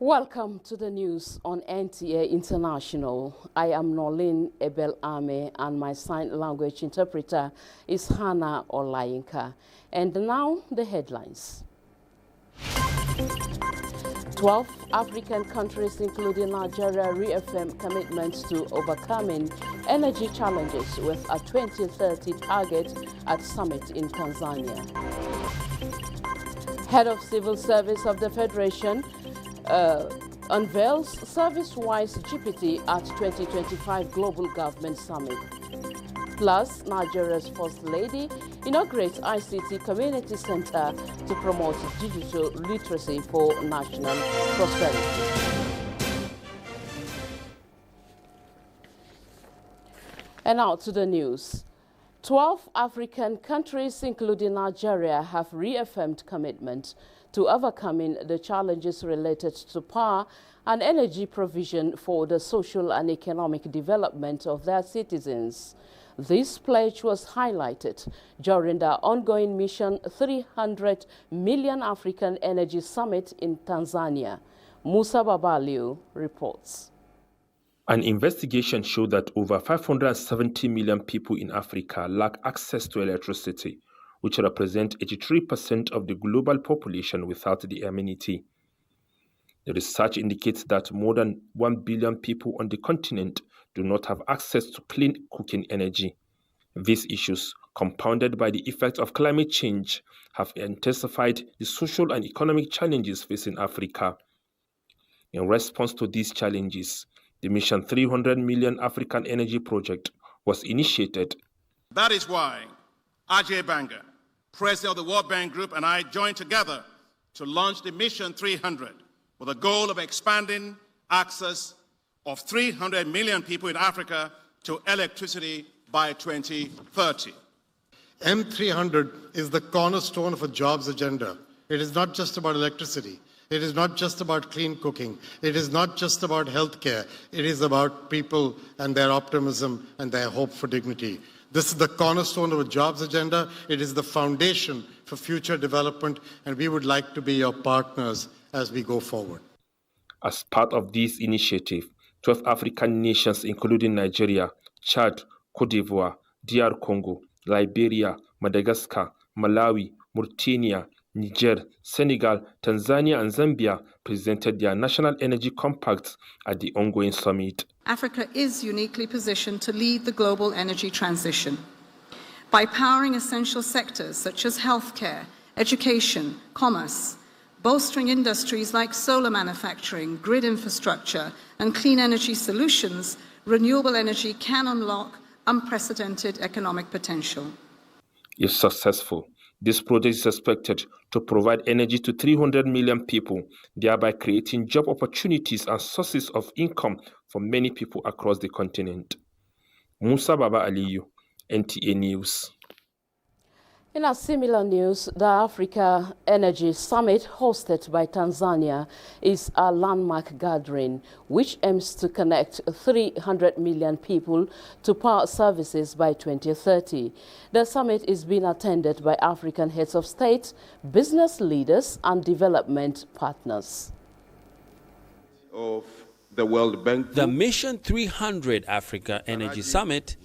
Welcome to the news on NTA International. I am Nolin Ebel Ame and my sign language interpreter is Hannah Olayinka. And now the headlines. 12 African countries, including Nigeria, reaffirm commitments to overcoming energy challenges with a 2030 target at summit in Tanzania. Head of Civil Service of the Federation unveils service-wise GPT at 2025 Global Government Summit. Plus, Nigeria's First Lady inaugurates ICT Community Center to promote digital literacy for national prosperity. And now to the news. 12 African countries, including Nigeria, have reaffirmed commitment to overcoming the challenges related to power and energy provision for the social and economic development of their citizens. This pledge was highlighted during the ongoing Mission 300 Million African Energy Summit in Tanzania. Musa Babaliu reports. An investigation showed that over 570 million people in Africa lack access to electricity, which represent 83% of the global population without the amenity. The research indicates that more than 1 billion people on the continent do not have access to clean cooking energy. These issues, compounded by the effects of climate change, have intensified the social and economic challenges facing Africa. In response to these challenges, the Mission 300 Million African Energy Project was initiated. That is why Ajay Banga, President of the World Bank Group, and I joined together to launch the Mission 300 with a goal of expanding access of 300 million people in Africa to electricity by 2030. M300 is the cornerstone of a jobs agenda. It is not just about electricity. It is not just about clean cooking. It is not just about healthcare. It is about people and their optimism and their hope for dignity. This is the cornerstone of a jobs agenda. It is the foundation for future development, and we would like to be your partners as we go forward. As part of this initiative, 12 African nations, including Nigeria, Chad, Cote d'Ivoire, DR Congo, Liberia, Madagascar, Malawi, Mauritania, Niger, Senegal, Tanzania, and Zambia presented their national energy compacts at the ongoing summit. Africa is uniquely positioned to lead the global energy transition. By powering essential sectors such as healthcare, education, commerce, bolstering industries like solar manufacturing, grid infrastructure, and clean energy solutions, renewable energy can unlock unprecedented economic potential. If successful, this project is expected to provide energy to 300 million people, thereby creating job opportunities and sources of income for many people across the continent. Musa Baba Aliyu, NTA News. In a similar news, the Africa Energy Summit hosted by Tanzania is a landmark gathering which aims to connect 300 million people to power services by 2030. The summit is being attended by African heads of state, business leaders, and development partners. Of the World Bank. The Mission 300 Africa Energy Summit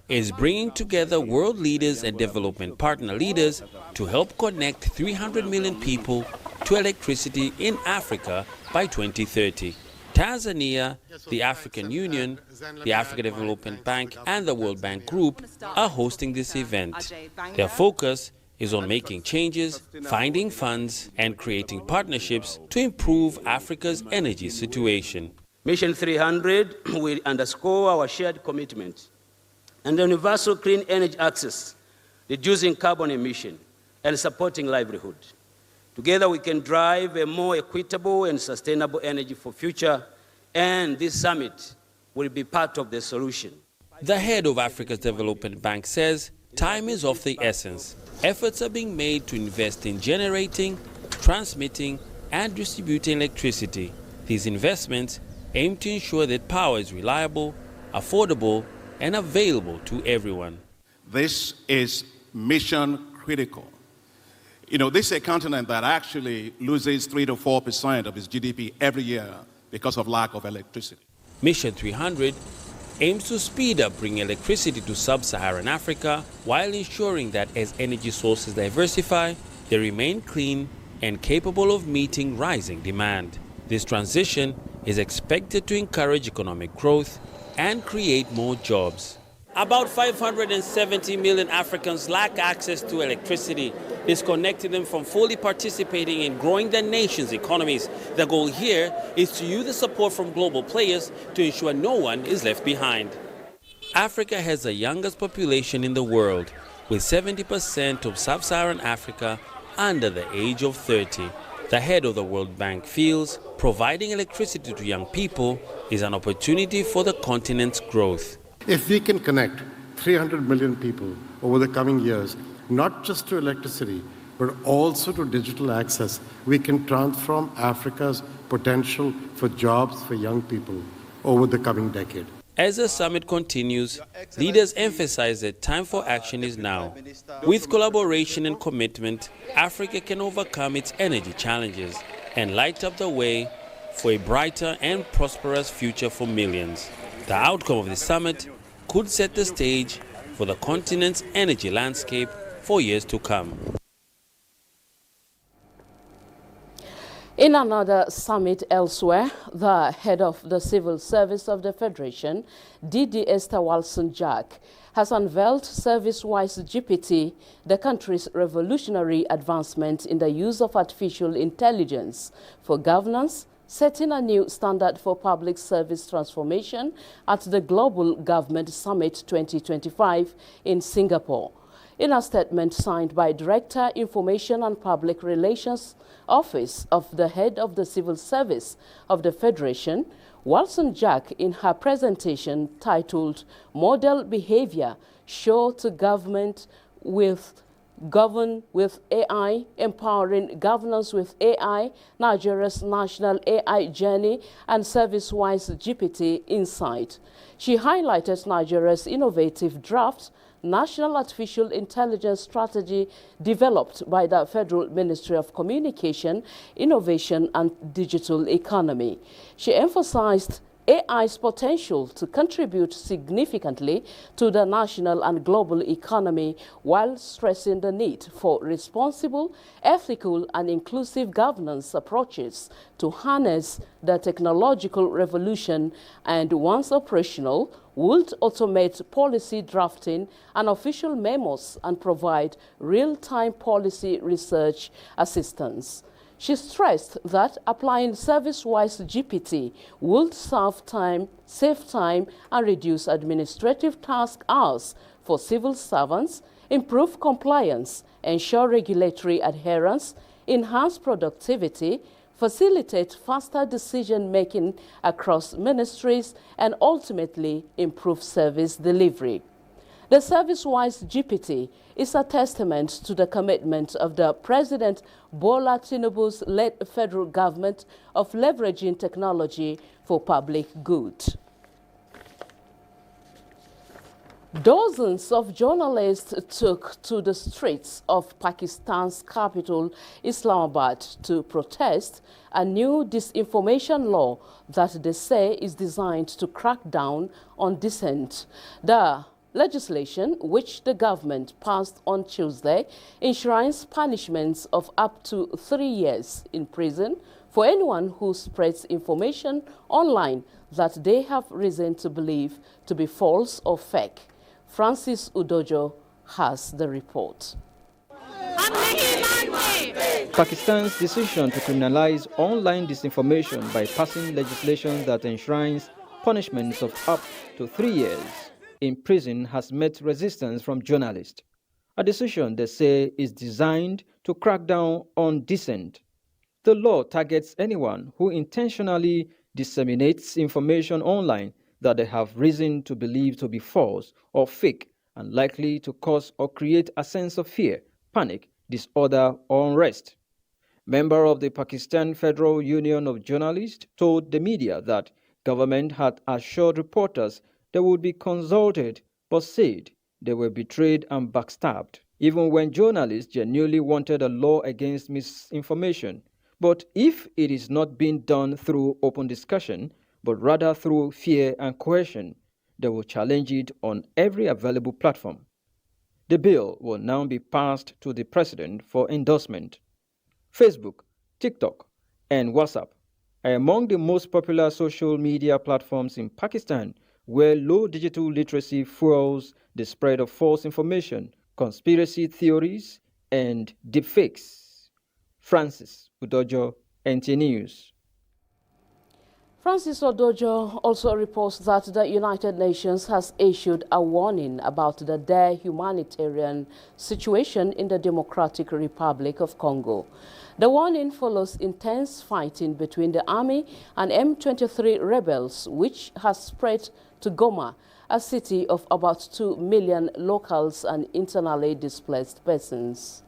is bringing together world leaders and development partner leaders to help connect 300 million people to electricity in Africa by 2030. Tanzania, the African Union, the African Development Bank, and the World Bank Group are hosting this event. Their focus is on making changes, finding funds, and creating partnerships to improve Africa's energy situation. Mission 300 will underscore our shared commitment and universal clean energy access, reducing carbon emission, and supporting livelihood. Together we can drive a more equitable and sustainable energy for future, and this summit will be part of the solution. The head of Africa's Development Bank says time is of the essence. Efforts are being made to invest in generating, transmitting, and distributing electricity. These investments aim to ensure that power is reliable, affordable, and available to everyone. This is mission critical. You know, this is a continent that actually loses 3 to 4% of its GDP every year because of lack of electricity. Mission 300 aims to speed up bringing electricity to sub-Saharan Africa while ensuring that as energy sources diversify, they remain clean and capable of meeting rising demand. This transition is expected to encourage economic growth and create more jobs. About 570 million Africans lack access to electricity, disconnecting them from fully participating in growing their nation's economies. The goal here is to use the support from global players to ensure no one is left behind. Africa has the youngest population in the world, with 70% of sub-Saharan Africa under the age of 30. The head of the World Bank feels providing electricity to young people is an opportunity for the continent's growth. If we can connect 300 million people over the coming years, not just to electricity, but also to digital access, we can transform Africa's potential for jobs for young people over the coming decade. As the summit continues, leaders emphasize that time for action is now. With collaboration and commitment, Africa can overcome its energy challenges and light up the way for a brighter and prosperous future for millions. The outcome of the summit could set the stage for the continent's energy landscape for years to come. In another summit elsewhere, the head of the Civil Service of the Federation, Didi Esther Walson-Jack, has unveiled Service-Wise GPT, the country's revolutionary advancement in the use of artificial intelligence for governance, setting a new standard for public service transformation at the Global Government Summit 2025 in Singapore. In a statement signed by Director, Information and Public Relations Office of the Head of the Civil Service of the Federation, Walson-Jack, in her presentation titled Model Behavior, Show to Government with Govern with AI, Empowering Governance with AI, Nigeria's National AI Journey, and Service-Wise GPT Insight. She highlighted Nigeria's innovative draft National Artificial Intelligence Strategy developed by the Federal Ministry of Communication, Innovation and Digital Economy. She emphasized AI's potential to contribute significantly to the national and global economy while stressing the need for responsible, ethical, and inclusive governance approaches to harness the technological revolution and, once operational, would automate policy drafting and official memos and provide real-time policy research assistance. She stressed that applying Service-Wise GPT would save time and reduce administrative task hours for civil servants, improve compliance, ensure regulatory adherence, enhance productivity, facilitate faster decision-making across ministries, and ultimately improve service delivery. The Service-Wise GPT is a testament to the commitment of the President Bola Tinubu's led federal government of leveraging technology for public good. Dozens of journalists took to the streets of Pakistan's capital, Islamabad, to protest a new disinformation law that they say is designed to crack down on dissent. The legislation, which the government passed on Tuesday, enshrines punishments of up to 3 years in prison for anyone who spreads information online that they have reason to believe to be false or fake. Francis Udojo has the report. Pakistan's decision to criminalize online disinformation by passing legislation that enshrines punishments of up to 3 years in prison has met resistance from journalists. A decision they say is designed to crack down on dissent. The law targets anyone who intentionally disseminates information online that they have reason to believe to be false or fake and likely to cause or create a sense of fear, panic, disorder, or unrest. Member of the Pakistan Federal Union of Journalists told the media that government had assured reporters they would be consulted, but said they were betrayed and backstabbed. even when journalists genuinely wanted a law against misinformation. But if it is not being done through open discussion, but rather through fear and coercion, they will challenge it on every available platform. The bill will now be passed to the president for endorsement. Facebook, TikTok, and WhatsApp are among the most popular social media platforms in Pakistan, where low digital literacy fuels the spread of false information, conspiracy theories, and deepfakes. Francis Udojo, NTA News. Francis Odojo also reports that the United Nations has issued a warning about the dire humanitarian situation in the Democratic Republic of Congo. The warning follows intense fighting between the army and M23 rebels, which has spread to Goma, a city of about 2 million locals and internally displaced persons.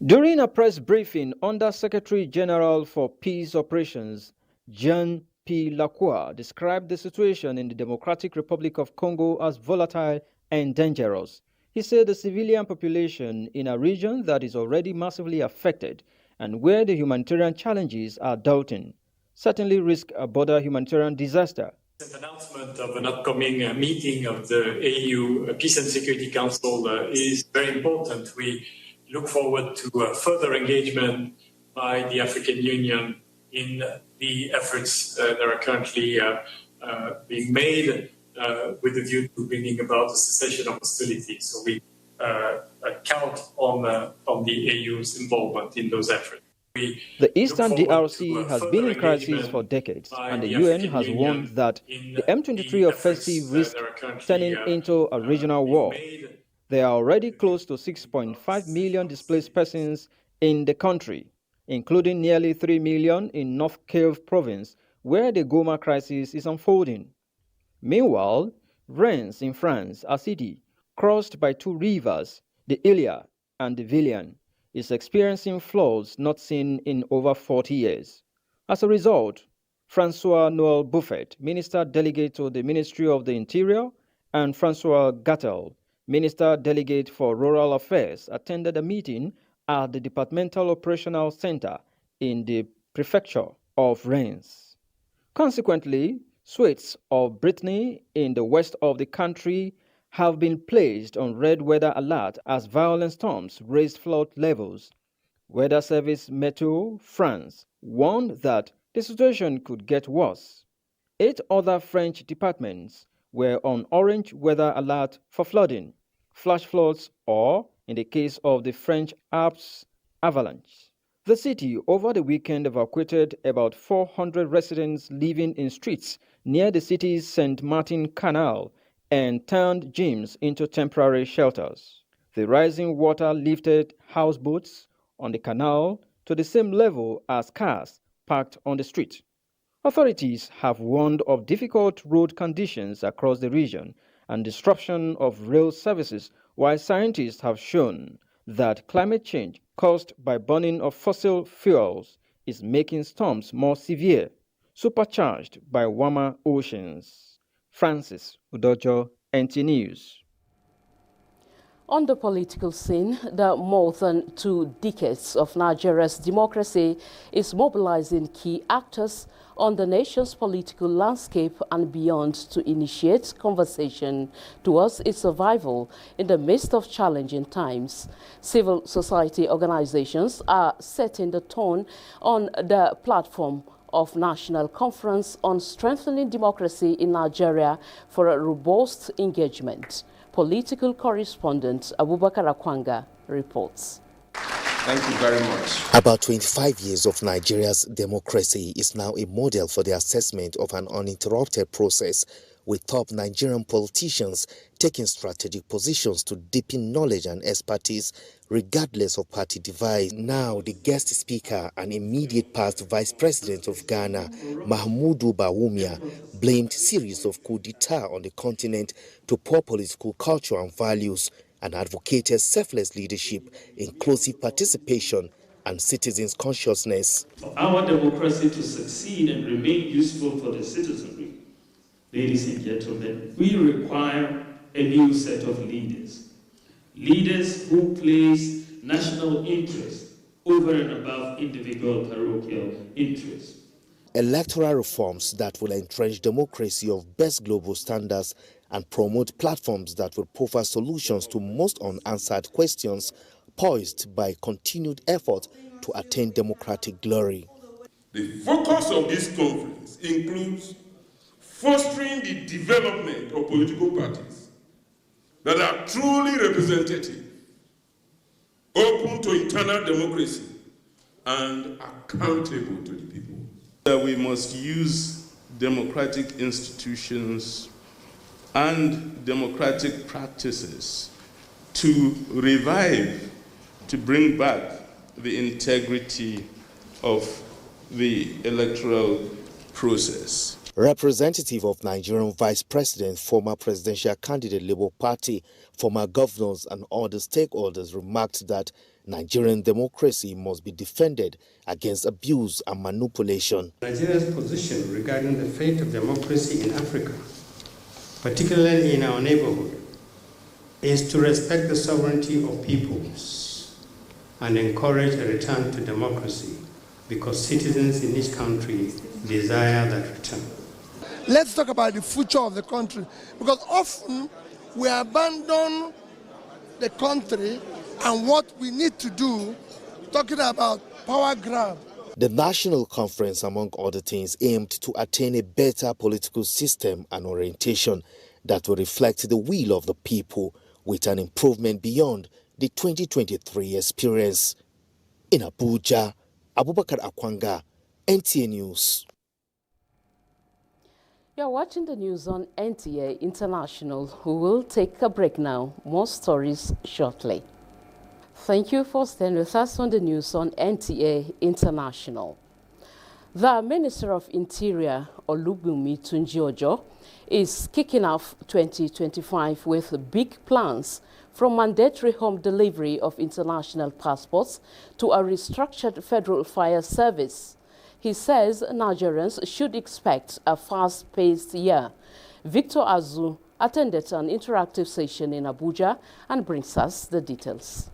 During a press briefing, Under Secretary General for Peace Operations, Jean P. Lacroix, described the situation in the Democratic Republic of Congo as volatile and dangerous. He said the civilian population in a region that is already massively affected and where the humanitarian challenges are daunting certainly risk a border humanitarian disaster. The announcement of an upcoming meeting of the AU Peace and Security Council is very important. We look forward to further engagement by the African Union in the efforts that are currently being made with a view to bringing about a cessation of hostilities. So we count on the AU's involvement in those efforts. The Eastern DRC has been in crisis for decades, and the UN has warned that the M23 offensive risks turning into a regional war. There are already close to 6.5 million displaced persons in the country, including nearly 3 million in North Kivu province, where the Goma crisis is unfolding. Meanwhile, Reims in France, a city crossed by two rivers, the Ilia and the Vilaine, is experiencing floods not seen in over 40 years. As a result, Francois-Noël Buffet, Minister Delegate to the Ministry of the Interior, and Francois Gattel, Minister Delegate for Rural Affairs, attended a meeting at the Departmental Operational Center in the Prefecture of Reims. Consequently, swathes of Brittany in the west of the country have been placed on red weather alert as violent storms raised flood levels. Weather Service Meteo France warned that the situation could get worse. 8 other French departments were on orange weather alert for flooding, flash floods, or, in the case of the French Alps, avalanche. The city over the weekend evacuated about 400 residents living in streets near the city's St. Martin Canal and turned gyms into temporary shelters. The rising water lifted houseboats on the canal to the same level as cars parked on the street. Authorities have warned of difficult road conditions across the region and disruption of rail services, while scientists have shown that climate change caused by burning of fossil fuels is making storms more severe, supercharged by warmer oceans. Francis Udojo, NTA News. On the political scene, the more than 2 decades of Nigeria's democracy is mobilizing key actors on the nation's political landscape and beyond to initiate conversation towards its survival in the midst of challenging times. Civil society organizations are setting the tone on the platform of National Conference on Strengthening Democracy in Nigeria for a robust engagement. Political correspondent Abubakar Akwanga reports. Thank you very much. About 25 years of Nigeria's democracy is now a model for the assessment of an uninterrupted process, with top Nigerian politicians taking strategic positions to deepen knowledge and expertise regardless of party divide. Now, the guest speaker and immediate past Vice President of Ghana, Mahmoudou Bawumia, blamed series of coup d'etat on the continent to poor political culture and values, and advocated selfless leadership, inclusive participation, and citizens' consciousness. For our democracy to succeed and remain useful for the citizenry, ladies and gentlemen, we require a new set of leaders. leaders who place national interest over and above individual parochial interests. Electoral reforms that will entrench democracy of best global standards and promote platforms that will provide solutions to most unanswered questions, poised by continued effort to attain democratic glory. The focus of this conference includes fostering the development of political parties that are truly representative, open to internal democracy, and accountable to the people. We must use democratic institutions and democratic practices to revive, to bring back the integrity of the electoral process. Representative of Nigerian Vice President, former presidential candidate Labour Party, former governors and other stakeholders remarked that Nigerian democracy must be defended against abuse and manipulation. Nigeria's position regarding the fate of democracy in Africa, particularly in our neighborhood, is to respect the sovereignty of peoples and encourage a return to democracy because citizens in each country desire that return. Let's talk about the future of the country, because often we abandon the country and what we need to do, talking about power grab. The national conference, among other things, aimed to attain a better political system and orientation that will reflect the will of the people with an improvement beyond the 2023 experience. In Abuja, Abubakar Akwanga, NTA News. You're watching the news on NTA International. We will take a break now. More stories shortly. Thank you for staying with us on the news on NTA International. The Minister of Interior, Olubunmi Tunji-Ojo, is kicking off 2025 with big plans, from mandatory home delivery of international passports to a restructured federal fire service. He says Nigerians should expect a fast-paced year. Victor Azu attended an interactive session in Abuja and brings us the details.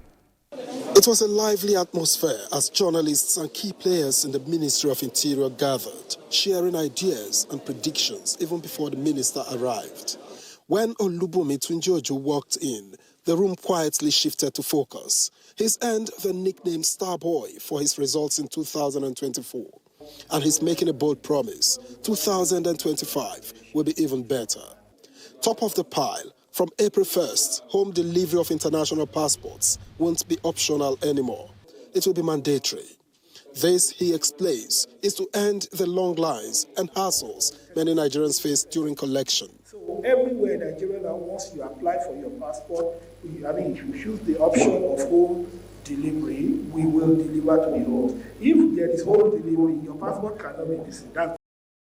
It was a lively atmosphere as journalists and key players in the Ministry of Interior gathered, sharing ideas and predictions even before the minister arrived. When Olubunmi Tunji-Ojo walked in, the room quietly shifted to focus. He's earned the nickname Starboy for his results in 2024. And he's making a bold promise, 2025 will be even better. Top of the pile, from April 1st, home delivery of international passports won't be optional anymore. It will be mandatory. This, he explains, is to end the long lines and hassles many Nigerians face during collection. So everywhere in Nigeria now, once you apply for your passport, if you choose the option of home delivery, we will deliver to you. If there is home delivery, your passport cannot be missing. That's